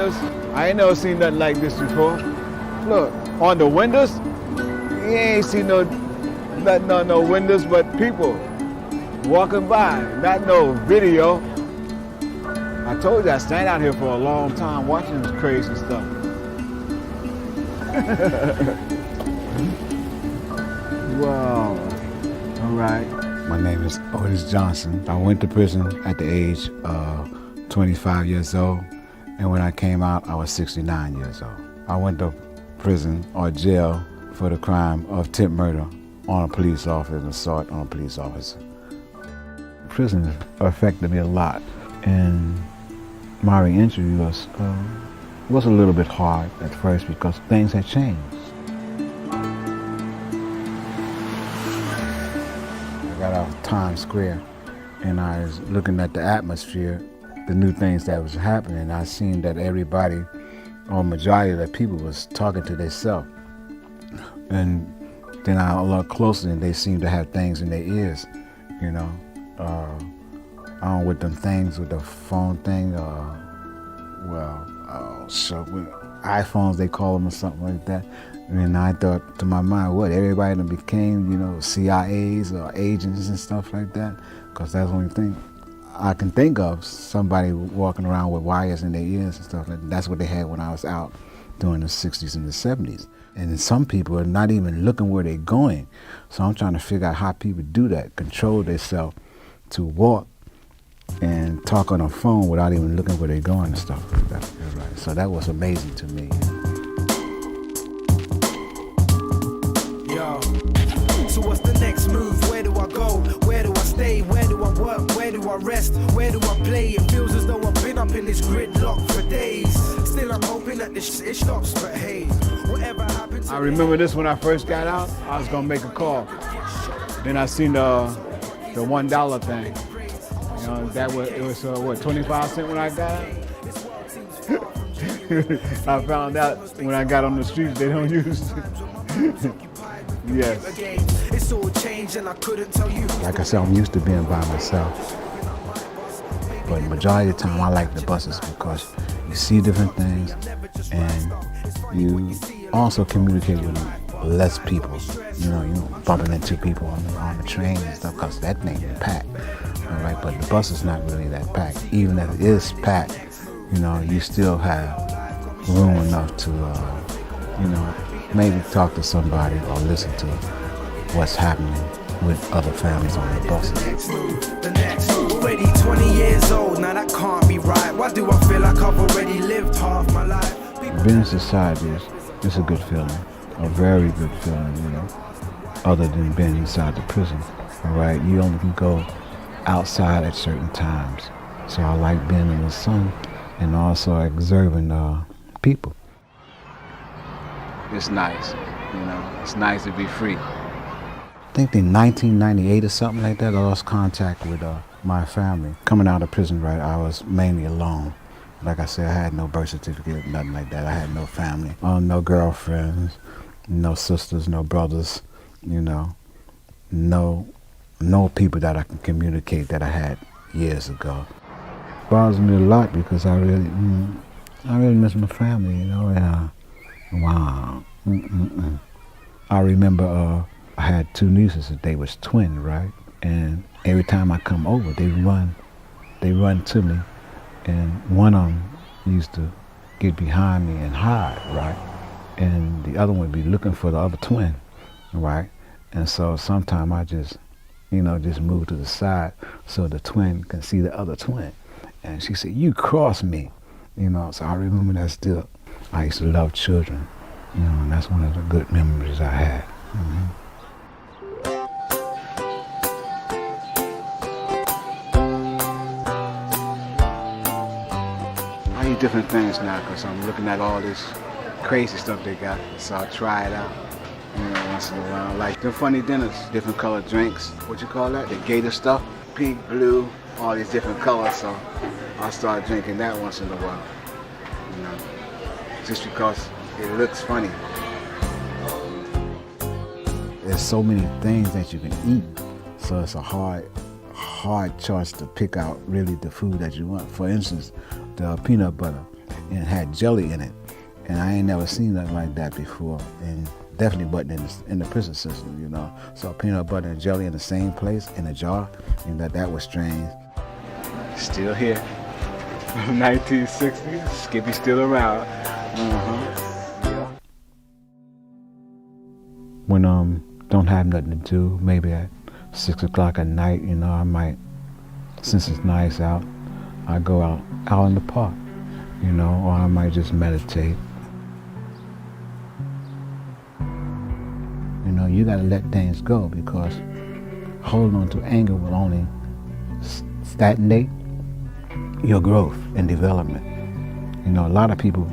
windows, I ain't never seen nothing like this before. Look, on the windows, you ain't seen nothing on no windows but people walking by, not no video. I told you I stand out here for a long time watching this crazy stuff. Wow. All right. My name is Otis Johnson. I went to prison at the age of 25 years old, and when I came out, I was 69 years old. I went to prison or jail for the crime of attempted murder on a police officer and assault on a police officer. Prison affected me a lot, and my reentry was a little bit hard at first because things had changed. I got out of Times Square and I was looking at the atmosphere, the new things that was happening. I seen that everybody, or majority of the people, was talking to themselves. And then I looked closer and they seemed to have things in their ears, you know. I don't with them things with the phone thing, iPhones they call them or something like that. And I thought to my mind, what, everybody that became, you know, CIAs or agents and stuff like that? Because that's the only thing I can think of, somebody walking around with wires in their ears and stuff like that. That's what they had when I was out during the 60s and the 70s. And some people are not even looking where they're going. So I'm trying to figure out how people do that, control themselves to walk and talk on a phone without even looking where they're going and stuff like that. Right. So that was amazing to me. Yo, so what's the next move? Where do I go? Where do I stay? Where do I work? Where do I rest? Where do I play? It feels as though I've been up in this gridlock for days. Still I'm hoping that this shit stops, but hey, whatever happens. I remember this when I first got out, I was gonna make a call. Then I seen the $1 thing. You know, it was what, 25 cents when I got out? I found out when I got on the streets they don't use it. Yes. It's all changed and I couldn't tell you. Like I said, I'm used to being by myself. But the majority of the time I like the buses because you see different things and you also communicate with less people. You know, you bumping into people on the train and stuff because that thing is packed. All right, but the bus is not really that packed. Even if it is packed, you know, you still have room enough to, you know, maybe talk to somebody or listen to what's happening with other families on the buses. The next, already 20 years old, now that can't be right. Why do I feel like I've already lived half my life? Being in society is a good feeling, a very good feeling, you know, other than being inside the prison. All right, you only can go outside at certain times. So I like being in the sun and also observing people. It's nice, you know, it's nice to be free. I think in 1998 or something like that, I lost contact with my family. Coming out of prison, right, I was mainly alone. Like I said, I had no birth certificate, nothing like that. I had no family, no girlfriends, no sisters, no brothers, you know, no people that I can communicate that I had years ago. It bothers me a lot because I really miss my family, you know. Wow. I remember I had two nieces that they was twin, right? And every time I come over, they run to me, and one of them used to get behind me and hide, right? And the other one would be looking for the other twin, right? And so sometimes I just move to the side so the twin can see the other twin. And she said, "You crossed me," you know. So I remember that still. I used to love children, you know, and that's one of the good memories I had. I eat different things now because I'm looking at all this crazy stuff they got, so I try it out, you know, once in a while. Like the funny dinners, different colored drinks, what you call that? The gator stuff, pink, blue, all these different colors, so I start drinking that once in a while, you know, just because it looks funny. There's so many things that you can eat, so it's a hard choice to pick out really the food that you want. For instance, the peanut butter. and it had jelly in it. And I ain't never seen nothing like that before, and definitely wasn't in the prison system, you know. So peanut butter and jelly in the same place, in a jar, and that was strange. Still here. 1960s, Skippy still around. Yeah. When don't have nothing to do, maybe at 6 o'clock at night, you know, I might, since it's nice out, I go out in the park, you know, or I might just meditate. You know, you gotta let things go, because holding on to anger will only stagnate your growth and development. You know, a lot of people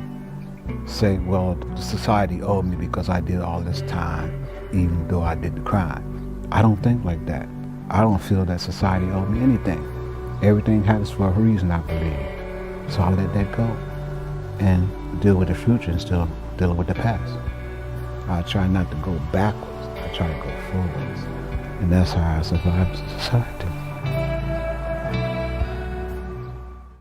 say, well, society owed me because I did all this time, even though I did the crime. I don't think like that. I don't feel that society owed me anything. Everything happens for a reason, I believe. So I let that go and deal with the future instead of dealing with the past. I try not to go backwards. I try to go forwards. And that's how I survive society.